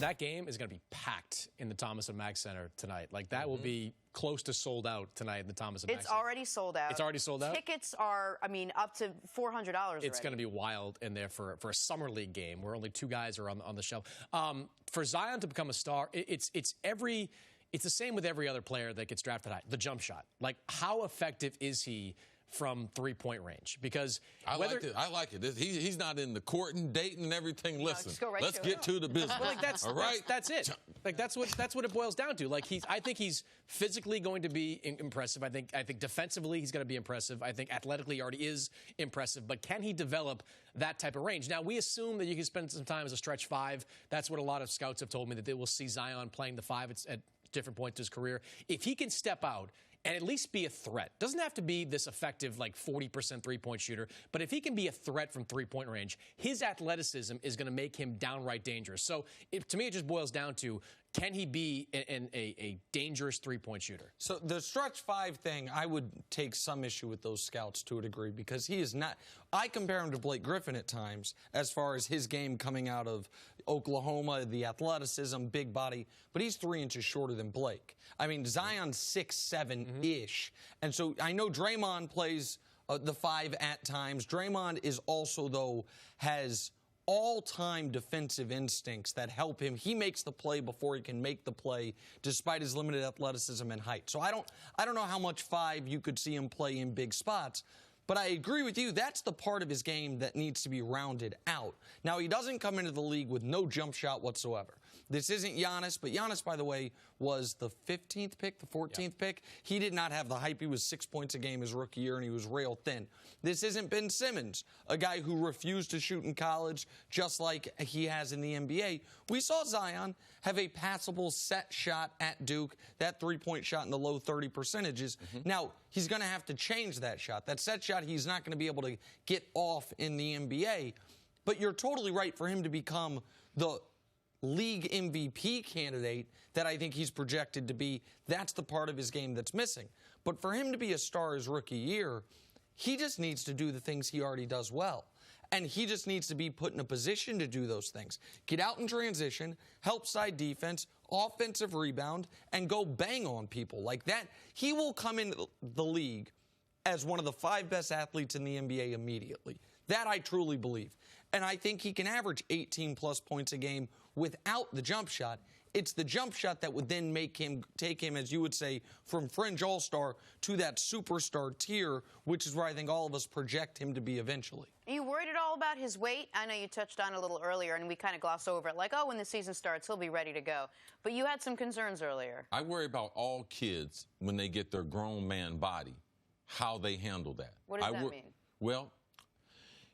That game is going to be packed in the Thomas and Mack Center tonight. Like, that will be close to sold out tonight in the Thomas and Mack Center. It's already sold out. It's already sold out? Tickets are, I mean, up to $400 already. It's going to be wild in there for a summer league game where only 2 guys are on the shelf. For Zion to become a star, it's the same with every other player that gets drafted high. The jump shot. Like, how effective is he from three-point range? Because I like it. He's not in the courting, dating, and everything. Listen, just go right let's to get it. to the business. Well, like that's it. Like that's what it boils down to. Like I think he's physically going to be impressive. I think defensively he's going to be impressive. I think athletically he already is impressive. But can he develop that type of range? Now we assume that you can spend some time as a stretch 5. That's what a lot of scouts have told me, that they will see Zion playing the 5 at different points in his career. If he can step out and at least be a threat. Doesn't have to be this effective, like 40% three-point shooter, but if he can be a threat from three-point range, his athleticism is going to make him downright dangerous. So to me, it just boils down to, can he be a dangerous three-point shooter? So the stretch 5 thing, I would take some issue with those scouts to a degree, because he is not. I compare him to Blake Griffin at times as far as his game coming out of Oklahoma, the athleticism, big body, but he's 3 inches shorter than Blake. I mean, Zion's 6'7"-ish. And so I know Draymond plays the 5 at times. Draymond is also, though, has all-time defensive instincts that help him. He makes the play before he can make the play, despite his limited athleticism and height. So I don't know how much 5 you could see him play in big spots. But I agree with you, that's the part of his game that needs to be rounded out. Now, he doesn't come into the league with no jump shot whatsoever. This isn't Giannis, but Giannis, by the way, was the 15th pick, the 14th pick. He did not have the hype. He was 6 points a game his rookie year, and he was rail thin. This isn't Ben Simmons, a guy who refused to shoot in college just like he has in the NBA. We saw Zion have a passable set shot at Duke, that three-point shot in the low 30 percentages. Now, he's going to have to change that shot. That set shot he's not going to be able to get off in the NBA. But you're totally right, for him to become the league MVP candidate that I think he's projected to be, that's the part of his game that's missing. But for him to be a star his rookie year, he just needs to do the things he already does well. And he just needs to be put in a position to do those things. Get out in transition, help side defense, offensive rebound, and go bang on people like that. He will come into the league as one of the 5 best athletes in the NBA immediately. That I truly believe. And I think he can average 18-plus points a game without the jump shot. It's the jump shot that would then make him, take him, as you would say, from fringe all-star to that superstar tier, which is where I think all of us project him to be eventually. Are you worried at all about his weight? I know you touched on it a little earlier, and we kind of glossed over it, like, oh, when the season starts, he'll be ready to go. But you had some concerns earlier. I worry about all kids when they get their grown man body, how they handle that. What does that mean? Well,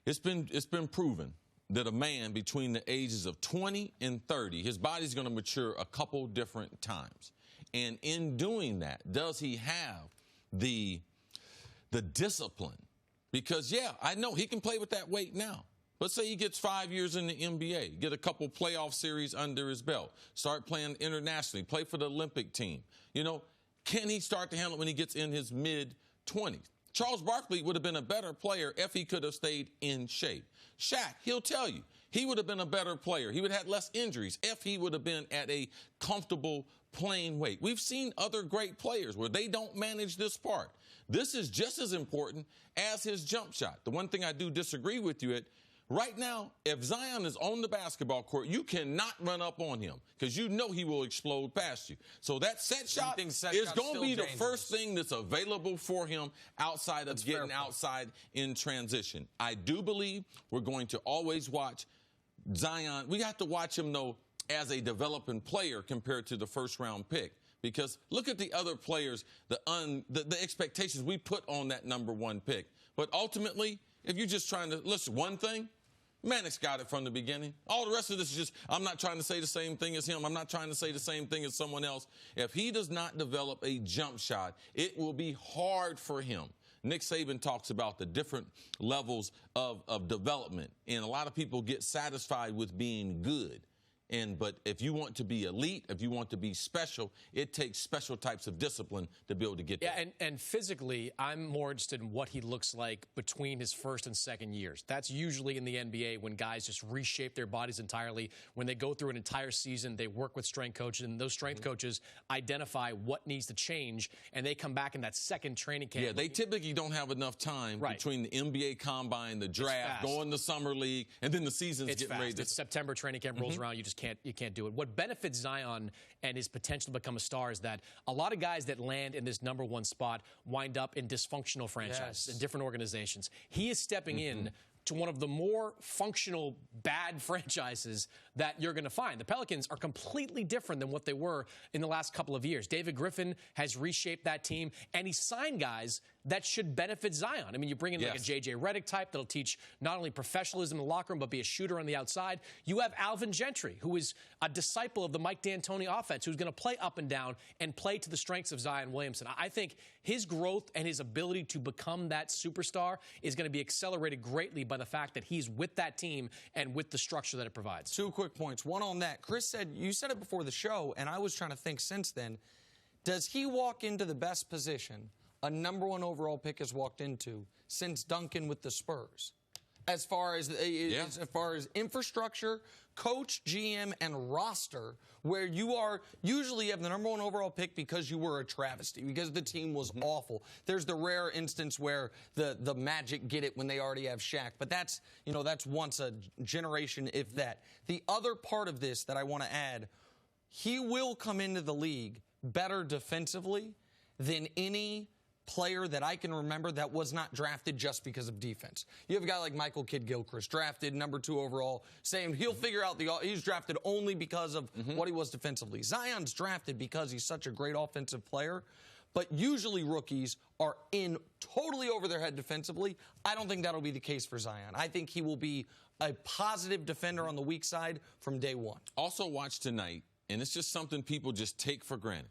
it's been proven that a man between the ages of 20 and 30, his body's going to mature a couple different times. And in doing that, does he have the discipline? Because, yeah, I know he can play with that weight now. Let's say he gets 5 years in the NBA, get a couple playoff series under his belt, start playing internationally, play for the Olympic team. You know, can he start to handle it when he gets in his mid-20s? Charles Barkley would have been a better player if he could have stayed in shape. Shaq, he'll tell you, he would have been a better player. He would have had less injuries if he would have been at a comfortable playing weight. We've seen other great players where they don't manage this part. This is just as important as his jump shot. The one thing I do disagree with you at, right now, if Zion is on the basketball court, you cannot run up on him because you know he will explode past you. So that set shot is going to be the first thing that's available for him outside of getting outside in transition. I do believe we're going to always watch Zion. We have to watch him, though, as a developing player compared to the first-round pick. Because look at the other players, the expectations we put on that #1 pick. But ultimately, if you're just trying to listen, one thing, Mannix got it from the beginning. All the rest of this is just, I'm not trying to say the same thing as him. I'm not trying to say the same thing as someone else. If he does not develop a jump shot, it will be hard for him. Nick Saban talks about the different levels of development, and a lot of people get satisfied with being good. But if you want to be elite, if you want to be special, it takes special types of discipline to be able to get there. Yeah, and physically, I'm more interested in what he looks like between his first and second years. That's usually in the NBA when guys just reshape their bodies entirely. When they go through an entire season, they work with strength coaches, and those strength coaches identify what needs to change, and they come back in that second training camp. Yeah, they typically don't have enough time between the NBA combine, the draft, going to summer league, and then the season's getting ready. It's September training camp rolls around, you just can't do it. What benefits Zion and his potential to become a star is that a lot of guys that land in this #1 spot wind up in dysfunctional franchises in different organizations. He is stepping in to one of the more functional bad franchises that you're going to find. The Pelicans are completely different than what they were in the last couple of years. David Griffin has reshaped that team, and he signed guys that should benefit Zion. I mean, you bring in like a J.J. Redick type that'll teach not only professionalism in the locker room, but be a shooter on the outside. You have Alvin Gentry, who is a disciple of the Mike D'Antoni offense, who's going to play up and down and play to the strengths of Zion Williamson. I think his growth and his ability to become that superstar is going to be accelerated greatly by the fact that he's with that team and with the structure that it provides. 2 quick points. One on that. Cris said, you said it before the show, and I was trying to think since then, does he walk into the best position a #1 overall pick has walked into since Duncan with the Spurs? As far as infrastructure, coach, GM, and roster, where you are usually have the #1 overall pick because you were a travesty, because the team was awful. There's the rare instance where the Magic get it when they already have Shaq, but that's once a generation, if that. The other part of this that I want to add, he will come into the league better defensively than any player that I can remember that was not drafted just because of defense. You have a guy like Michael Kidd-Gilchrist, drafted #2 overall, saying he'll figure out he's drafted only because of what he was defensively. Zion's drafted because he's such a great offensive player, but usually rookies are in totally over their head defensively. I don't think that'll be the case for Zion. I think he will be a positive defender on the weak side from day one. Also watch tonight, and it's just something people just take for granted.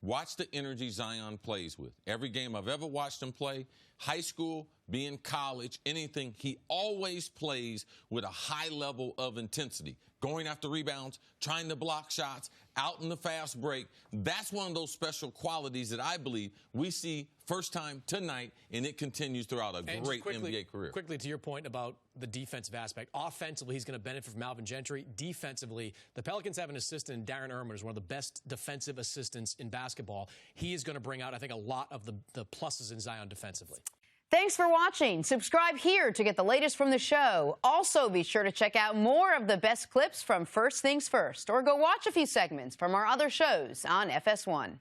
Watch the energy Zion plays with. Every game I've ever watched him play, high school, be in college, anything, he always plays with a high level of intensity. Going after rebounds, trying to block shots, out in the fast break. That's one of those special qualities that I believe we see first time tonight, and it continues throughout a great NBA career. Quickly, to your point about the defensive aspect, offensively, he's going to benefit from Alvin Gentry. Defensively, the Pelicans have an assistant, Darren Erman, who's one of the best defensive assistants in basketball. He is going to bring out, I think, a lot of the pluses in Zion defensively. Thanks for watching. Subscribe here to get the latest from the show. Also, be sure to check out more of the best clips from First Things First, or go watch a few segments from our other shows on FS1.